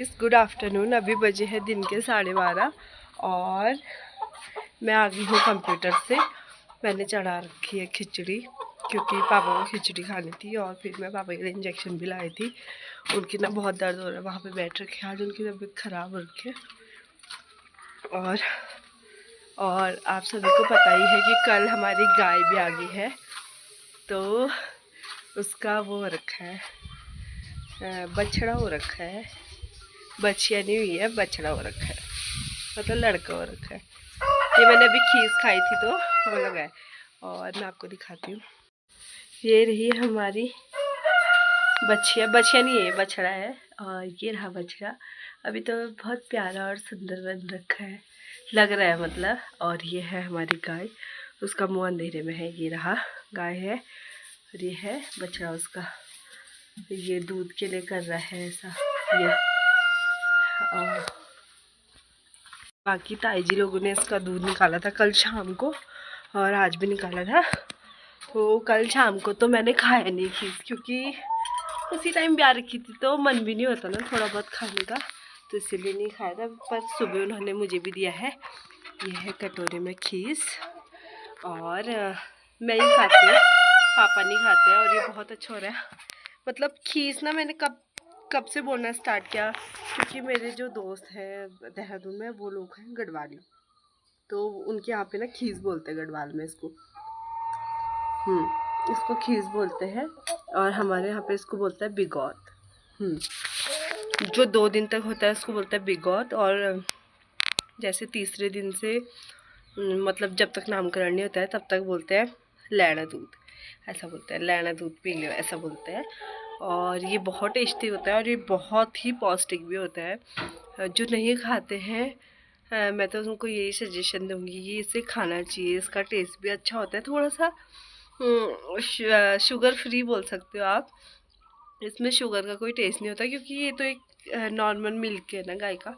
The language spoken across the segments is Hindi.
Good afternoon. अभी बजे हैं दिन के 12:30 और मैं आ गई हूँ कंप्यूटर से। मैंने चढ़ा रखी है खिचड़ी क्योंकि पापा को खिचड़ी खानी थी और फिर मैं पापा के लिए इंजेक्शन भी लाई थी। उनकी ना बहुत दर्द हो रहा है, वहाँ पे बैठ रखे। आज उनकी तबीयत ख़राब हो रखी है और आप सभी को पता ही है कि कल हमारी गाय भी आ गई है, तो उसका वो हो रखा है, बछड़ा हो रखा है। बच्चियाँ नहीं हुई है, बछड़ा हो रखा है, मतलब लड़का हो रखा है। ये मैंने अभी खीस खाई थी तो वो लगा है। और मैं आपको दिखाती हूँ, ये रही हमारी बच्चियाँ। बच्चियाँ नहीं है, बछड़ा है। और ये रहा बछड़ा। अभी तो बहुत प्यारा और सुंदर बन रखा है, लग रहा है मतलब। और ये है हमारी गाय, उसका मुँह अंधेरे में है। ये रहा गाय है और ये है बछड़ा उसका। ये दूध के लिए कर रहा है ऐसा ये। और बाकी ताई जी लोगों ने इसका दूध निकाला था कल शाम को और आज भी निकाला था। तो कल शाम को तो मैंने खाया नहीं खीस, क्योंकि उसी टाइम ब्याह रखी थी तो मन भी नहीं होता ना थोड़ा बहुत खाने का, तो इसीलिए नहीं खाया था। पर सुबह उन्होंने मुझे भी दिया है। ये है कटोरे में खीस और मैं ही खाती हूँ, पापा नहीं खाते हैं। और ये बहुत अच्छा हो रहा है। मतलब खीस ना मैंने कब से बोलना स्टार्ट किया, क्योंकि मेरे जो दोस्त हैं देहरादून में वो लोग हैं गढ़वाली, तो उनके यहाँ पे ना खीस बोलते हैं गढ़वाल में इसको। इसको खीस बोलते हैं और हमारे यहाँ पे इसको बोलते हैं बिगौत। जो 2 दिन तक होता है उसको बोलते हैं बिगौत। और जैसे तीसरे दिन से मतलब जब तक नामकरण नहीं होता है तब तक बोलते हैं लैना दूध, ऐसा बोलते हैं। लैना दूध पी लो ऐसा बोलते हैं। और ये बहुत टेस्टी होता है और ये बहुत ही पौष्टिक भी होता है। जो नहीं खाते हैं मैं तो उनको यही सजेशन दूंगी कि इसे खाना चाहिए। इसका टेस्ट भी अच्छा होता है, थोड़ा सा शुगर फ्री बोल सकते हो आप। इसमें शुगर का कोई टेस्ट नहीं होता, क्योंकि ये तो एक नॉर्मल मिल्क है ना गाय का।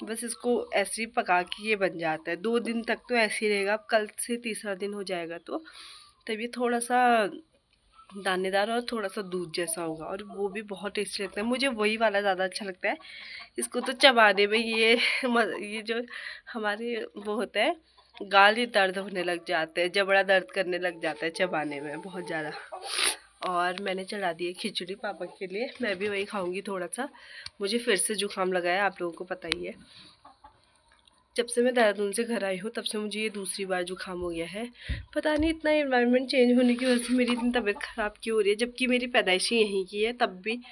बस इसको ऐसे ही पका के ये बन जाता है। 2 दिन तक तो ऐसे ही रहेगा, कल से तीसरा दिन हो जाएगा तो तब ये थोड़ा सा दानेदार और थोड़ा सा दूध जैसा होगा और वो भी बहुत टेस्टी लगता है। मुझे वही वाला ज़्यादा अच्छा लगता है। इसको तो चबाने में ये जो हमारे वो होता है गाल, ये दर्द होने लग जाते हैं, जबड़ा दर्द करने लग जाता है चबाने में बहुत ज़्यादा। और मैंने चढ़ा दी है खिचड़ी पापा के लिए, मैं भी वही खाऊंगी थोड़ा सा। मुझे फिर से जुकाम लगा है, आप लोगों को पता ही है। जब से मैं देहरादून से घर आई हूँ तब से मुझे ये दूसरी बार जुकाम हो गया है। पता नहीं इतना एनवायरनमेंट चेंज होने की वजह से मेरी इतनी तबीयत ख़राब क्यों हो रही है, जबकि मेरी पैदाइश ही यहीं की है, तब भी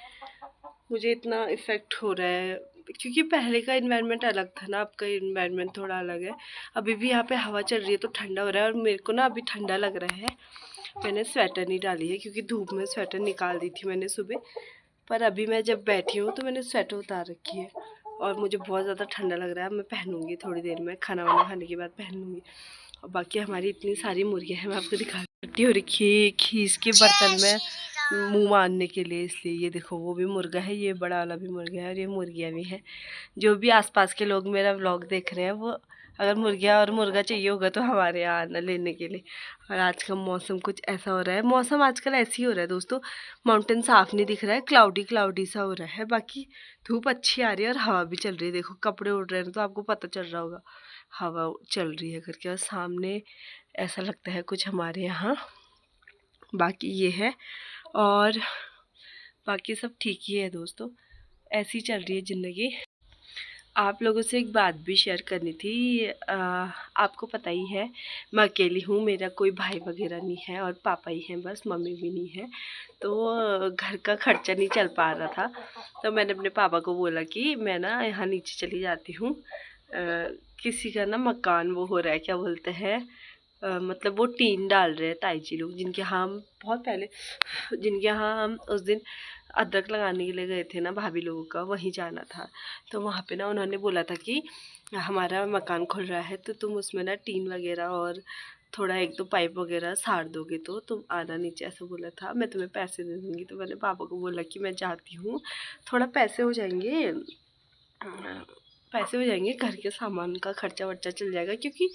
मुझे इतना इफ़ेक्ट हो रहा है। क्योंकि पहले का इन्वायरमेंट अलग था ना, अब का इन्वायरमेंट थोड़ा अलग है। अभी भी यहाँ पे हवा चल रही है तो ठंडा हो रहा है और मेरे को ना अभी ठंडा लग रहा है। मैंने स्वेटर नहीं डाली है क्योंकि धूप में स्वेटर निकाल दी थी मैंने सुबह, पर अभी मैं जब बैठी हूँ तो मैंने स्वेटर उतार रखी है और मुझे बहुत ज़्यादा ठंडा लग रहा है। मैं पहनूंगी थोड़ी देर में, खाना वाना खाने के बाद पहनूंगी। और बाकी हमारी इतनी सारी मुर्गियाँ हैं, मैं आपको दिखा रही हो रखी खीस के बर्तन में मुंह मारने के लिए, इसलिए ये देखो वो भी मुर्गा है, ये बड़ा वाला भी मुर्गा है और ये मुर्गियाँ भी हैं। जो भी आसपास के लोग मेरा व्लॉग देख रहे हैं वो अगर मुर्गियाँ और मुर्गा चाहिए होगा तो हमारे यहाँ आना लेने के लिए। और आज का मौसम कुछ ऐसा हो रहा है, मौसम आजकल ऐसे ही हो रहा है दोस्तों। माउंटेन साफ नहीं दिख रहा है, क्लाउडी क्लाउडी सा हो रहा है। बाकी धूप अच्छी आ रही है और हवा भी चल रही है। देखो कपड़े उड़ रहे हैं तो आपको पता चल रहा होगा हवा चल रही है करके। और सामने ऐसा लगता है कुछ हमारे यहाँ। बाकी ये है और बाकी सब ठीक ही है दोस्तों, ऐसी चल रही है ज़िंदगी। आप लोगों से एक बात भी शेयर करनी थी। आपको पता ही है मैं अकेली हूँ, मेरा कोई भाई वगैरह नहीं है और पापा ही हैं बस, मम्मी भी नहीं है। तो घर का खर्चा नहीं चल पा रहा था, तो मैंने अपने पापा को बोला कि मैं ना यहाँ नीचे चली जाती हूँ। किसी का ना मकान वो हो रहा है, क्या बोलते हैं, मतलब वो टीन डाल रहे हैं ताई जी लोग, जिनके यहाँ हम बहुत पहले, जिनके यहाँ हम उस दिन अदरक लगाने के लिए गए थे ना भाभी लोगों का, वहीं जाना था। तो वहाँ पे ना उन्होंने बोला था कि हमारा मकान खुल रहा है तो तुम उसमें ना टीन वगैरह और थोड़ा 1-2 पाइप वगैरह साड़ दोगे तो तुम आना नीचे, ऐसा बोला था। मैं तुम्हें पैसे दे दूँगी। तो मैंने पापा को बोला कि मैं जाती हूँ, थोड़ा पैसे हो जाएंगे, पैसे हो जाएंगे, घर के सामान का खर्चा वर्चा चल जाएगा, क्योंकि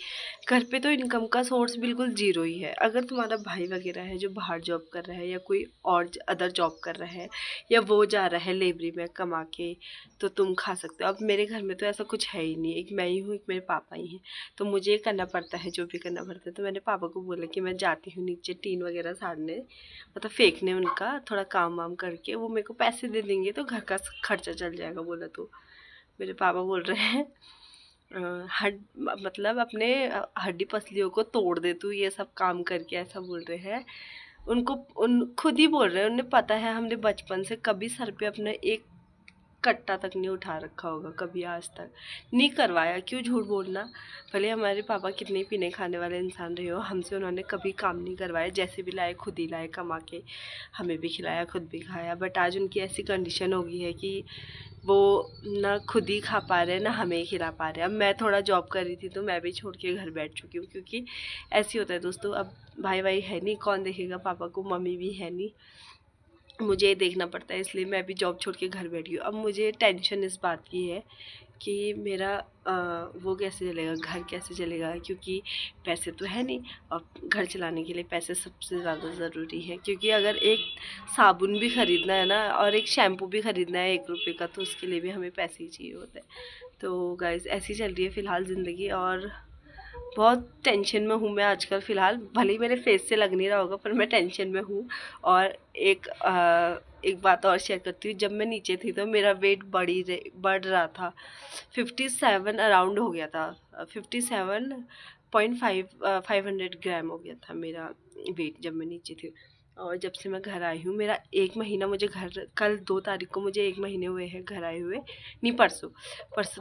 घर पे तो इनकम का सोर्स बिल्कुल ज़ीरो ही है। अगर तुम्हारा भाई वगैरह है जो बाहर जॉब कर रहा है या कोई और अदर जॉब कर रहा है या वो जा रहा है लेबरी में कमा के, तो तुम खा सकते हो। अब मेरे घर में तो ऐसा कुछ है ही नहीं, एक मैं ही हूँ, एक मेरे पापा ही हैं, तो मुझे करना पड़ता है जो भी करना पड़ता है। तो मैंने पापा को बोला कि मैं जाती हूँ नीचे टीन वगैरह साड़ने, मतलब फेंकने, उनका थोड़ा काम वाम करके वो मेरे को पैसे दे देंगे तो घर का खर्चा चल जाएगा। बोला तो मेरे पापा बोल रहे हैं मतलब अपने हड्डी पसलियों को तोड़ दे तू ये सब काम करके, ऐसा बोल रहे हैं। उनको उन खुद ही बोल रहे हैं, उन्हें पता है हमने बचपन से कभी सर पे अपने एक कट्टा तक नहीं उठा रखा होगा, कभी आज तक नहीं करवाया। क्यों झूठ बोलना, भले हमारे पापा कितने पीने खाने वाले इंसान रहे हो, हमसे उन्होंने कभी काम नहीं करवाया। जैसे भी लाए खुद ही लाए कमा के, हमें भी खिलाया खुद भी खाया। बट आज उनकी ऐसी कंडीशन हो गई है कि वो ना खुद ही खा पा रहे हैं ना हमें ही खिला पा रहे हैं। अब मैं थोड़ा जॉब कर रही थी तो मैं भी छोड़ के घर बैठ चुकी हूँ, क्योंकि ऐसे होता है दोस्तों। अब भाई भाई है नहीं, कौन देखेगा पापा को, मम्मी भी है नहीं, मुझे देखना पड़ता है, इसलिए मैं भी जॉब छोड़ के घर बैठी हूँ। अब मुझे टेंशन इस बात की है कि मेरा वो कैसे चलेगा, घर कैसे चलेगा, क्योंकि पैसे तो है नहीं और घर चलाने के लिए पैसे सबसे ज़्यादा ज़रूरी है। क्योंकि अगर एक साबुन भी ख़रीदना है ना और एक शैम्पू भी ख़रीदना है 1 रुपये का, तो उसके लिए भी हमें पैसे ही चाहिए होते हैं। तो गाइज़ ऐसी चल रही है फ़िलहाल ज़िंदगी, और बहुत टेंशन में हूँ मैं आजकल फ़िलहाल। भले ही मेरे फेस से लग नहीं रहा होगा, पर मैं टेंशन में हूँ। और एक बात और शेयर करती हूँ, जब मैं नीचे थी तो मेरा वेट बढ़ रहा था, 57 अराउंड हो गया था, 57.500 ग्राम हो गया था मेरा वेट जब मैं नीचे थी। और जब से मैं घर आई हूँ, मेरा 1 महीना, मुझे घर कल 2 तारीख को मुझे 1 महीने हुए हैं घर आए हुए, नहीं परसों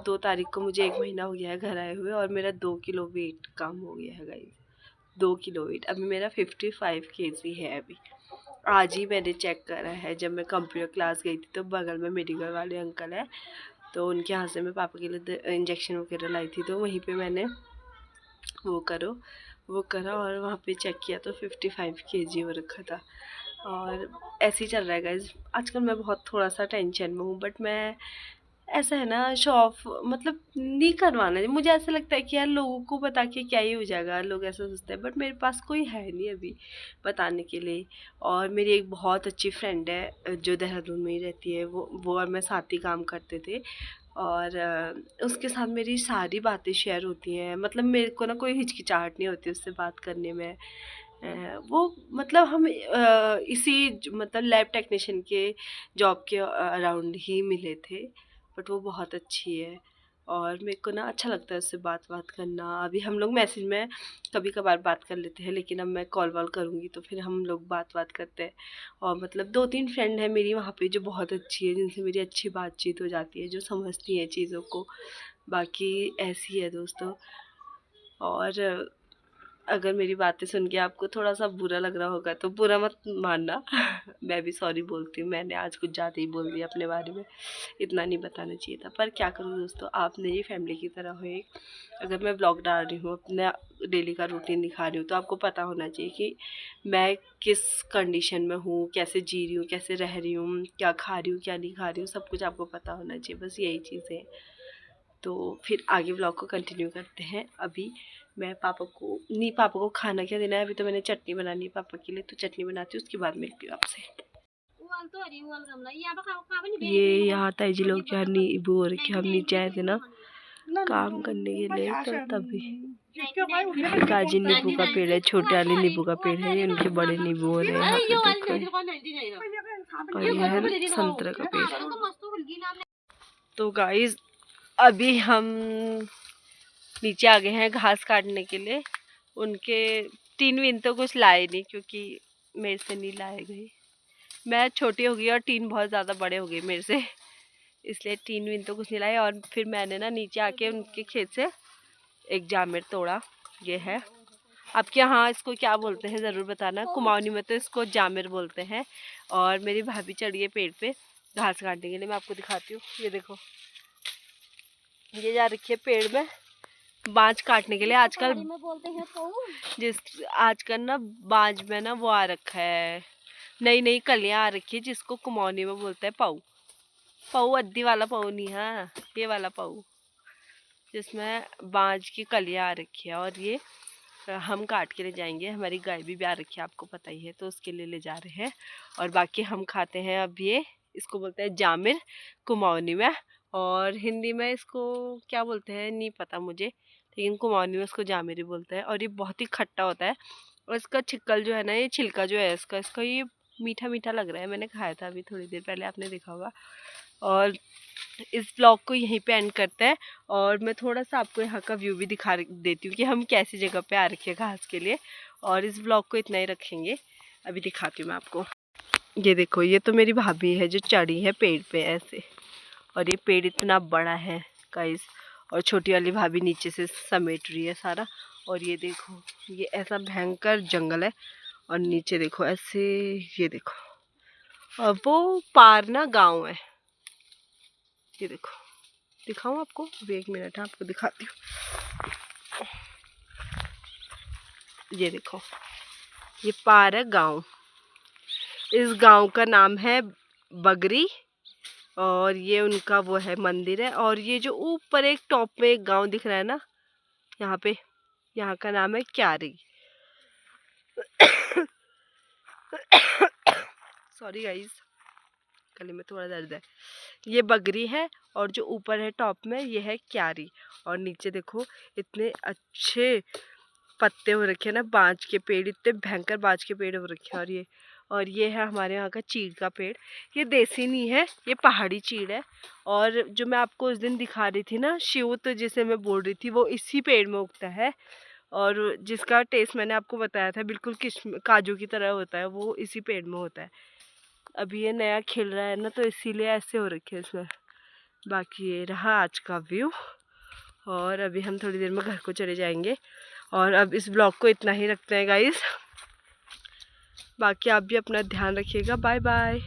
2 तारीख को मुझे 1 महीना हो गया है घर आए हुए, और मेरा 2 किलो वेट कम हो गया है गाइस, 2 किलो वेट। अभी मेरा 55 केजी है अभी। आज ही मैंने चेक करा है, जब मैं कंप्यूटर क्लास गई थी तो बगल में मेडिकल वाले अंकल हैं, तो उनके यहाँ से मैं पापा के लिए इंजेक्शन वगैरह लाई थी, तो वहीं पे मैंने वो करा और वहाँ पे चेक किया तो 55 केजी हो रखा था। और ऐसे ही चल रहा है गाइज आजकल। मैं बहुत थोड़ा सा टेंशन में हूँ, बट मैं, ऐसा है ना, शो ऑफ मतलब नहीं करवाना। मुझे ऐसा लगता है कि यार लोगों को बता के क्या ही हो जाएगा, लोग ऐसा सोचते हैं, बट मेरे पास कोई है नहीं अभी बताने के लिए। और मेरी एक बहुत अच्छी फ्रेंड है जो देहरादून में ही रहती है, वो और मैं साथ ही काम करते थे, और उसके साथ मेरी सारी बातें शेयर होती हैं। मतलब मेरे को ना कोई हिचकिचाहट नहीं होती उससे बात करने में। वो मतलब हम मतलब लैब टेक्नीशियन के जॉब के अराउंड ही मिले थे, बट वो बहुत अच्छी है और मेरे को ना अच्छा लगता है उससे बात करना। अभी हम लोग मैसेज में कभी कभार बात कर लेते हैं, लेकिन अब मैं कॉल वॉल करूँगी तो फिर हम लोग बात करते हैं। और मतलब 2-3 फ्रेंड है मेरी वहाँ पे जो बहुत अच्छी है, जिनसे मेरी अच्छी बातचीत हो जाती है, जो समझती हैं चीज़ों को। बाकी ऐसी है दोस्तों। और अगर मेरी बातें सुन के आपको थोड़ा सा बुरा लग रहा होगा तो बुरा मत मानना मैं भी सॉरी बोलती हूँ, मैंने आज कुछ ज़्यादा ही बोल दिया अपने बारे में, इतना नहीं बताना चाहिए था। पर क्या करूँ दोस्तों, आप मेरी फैमिली की तरह हो एक। अगर मैं ब्लॉग डाल रही हूँ, अपना डेली का रूटीन दिखा रही हूँ, तो आपको पता होना चाहिए कि मैं किस कंडीशन में हूँ, कैसे जी रही हूँ, कैसे रह रही हूँ, क्या खा रही हूँ, क्या नहीं खा रही हूँ, सब कुछ आपको पता होना चाहिए। बस यही चीज़ें। तो फिर आगे व्लॉग को कंटिन्यू करते हैं। अभी मैं पापा को खाना क्या देना है, अभी तो मैंने चटनी बनानी है पापा के लिए, तो चटनी बनाती हूँ, उसके बाद मिलती हूँ आपसे। ये यहाँ ताई जी लोग क्या नींबू और के हम नीचे आए थे ना काम करने के लिए, तो तभी काजी नींबू का पेड़ है, छोटे वाले नींबू का पेड़ है, ये उनके बड़े नींबू हो रहे हैं यहाँ पे देखो। और ये है संतरा का पेड़। तो गाइस अभी हम नीचे आ गए हैं घास काटने के लिए। उनके 3 विन तो कुछ लाए नहीं, क्योंकि मेरे से नहीं लाए गए। मैं छोटी हो गई और 3 बहुत ज़्यादा बड़े हो गए मेरे से, इसलिए 3 विन तो कुछ नहीं लाए। और फिर मैंने ना नीचे आके उनके खेत से एक जामुन तोड़ा। ये है, आपके यहाँ इसको क्या बोलते हैं ज़रूर बताना। कुमाऊनी में तो इसको जामुन बोलते हैं। और मेरी भाभी चढ़ी है पेड़ पे घास काटने के लिए, मैं आपको दिखाती हूँ। ये देखो, ये जा रखी है पेड़ में बाँझ काटने के लिए। आजकल ना बाँझ में ना वो आ रखा है, नई कलियां आ रखी है, जिसको कुमाऊनी में बोलते हैं पाऊ। पाऊ अद्दी वाला पाऊ नहीं, हाँ ये वाला पाऊ। जिसमें बांज की कलियाँ आ रखी है, और ये हम काट के ले जाएंगे। हमारी गाय भी आ रखी है, आपको पता ही है, तो उसके लिए ले जा रहे हैं। और बाकी हम खाते हैं अब ये, इसको बोलते हैं जामिर कुमाऊनी में, और हिंदी में इसको क्या बोलते हैं नहीं पता मुझे, लेकिन कुमाऊनी में इसको जामिर ही बोलते हैं। और ये बहुत ही खट्टा होता है, और इसका छिक्कल जो है ना, ये छिलका जो है इसका ये मीठा मीठा लग रहा है। मैंने खाया था अभी थोड़ी देर पहले, आपने देखा होगा। और इस ब्लॉग को यहीं पे एंड करते हैं, और मैं थोड़ा सा आपको यहाँ का व्यू भी दिखा देती हूँ कि हम कैसी जगह पे आ रखे हैं घास के लिए। और इस ब्लॉग को इतना ही रखेंगे, अभी दिखाती हूँ मैं आपको। ये देखो, ये तो मेरी भाभी है जो चढ़ी है पेड़ पे ऐसे, और ये पेड़ इतना बड़ा है गाइस, और छोटी वाली भाभी नीचे से समेट रही है सारा। और ये देखो, ये ऐसा भयंकर जंगल है, और नीचे देखो ऐसे, ये देखो, और वो पार ना गाँव है। ये देखो, दिखाऊं आपको, अभी 1 मिनट है, आपको दिखाती हूँ। ये देखो, ये पार है गाँव। इस गांव का नाम है बगरी, और ये उनका वो है मंदिर है। और ये जो ऊपर एक टॉप में एक गांव दिख रहा है ना, यहाँ पे, यहाँ का नाम है क्यारी। सॉरी गाइस, गले में थोड़ा दर्द है। ये बगरी है, और जो ऊपर है टॉप में ये है क्यारी। और नीचे देखो, इतने अच्छे पत्ते हो रखे हैं ना, बांज के पेड़, इतने भयंकर बांज के पेड़ हो रखे हैं। और ये है हमारे यहाँ का चीड़ का पेड़। ये देसी नहीं है, ये पहाड़ी चीड़ है। और जो मैं आपको उस दिन दिखा रही थी ना, शिवत जिसे मैं बोल रही थी, वो इसी पेड़ में उगता है। और जिसका टेस्ट मैंने आपको बताया था, बिल्कुल काजू की तरह होता है, वो इसी पेड़ में होता है। अभी ये नया खिल रहा है ना, तो इसीलिए ऐसे हो रखे हैं इसमें। बाकी ये रहा आज का व्यू, और अभी हम थोड़ी देर में घर को चले जाएंगे। और अब इस ब्लॉग को इतना ही रखते हैं गाइस। बाकी आप भी अपना ध्यान रखिएगा। Bye bye.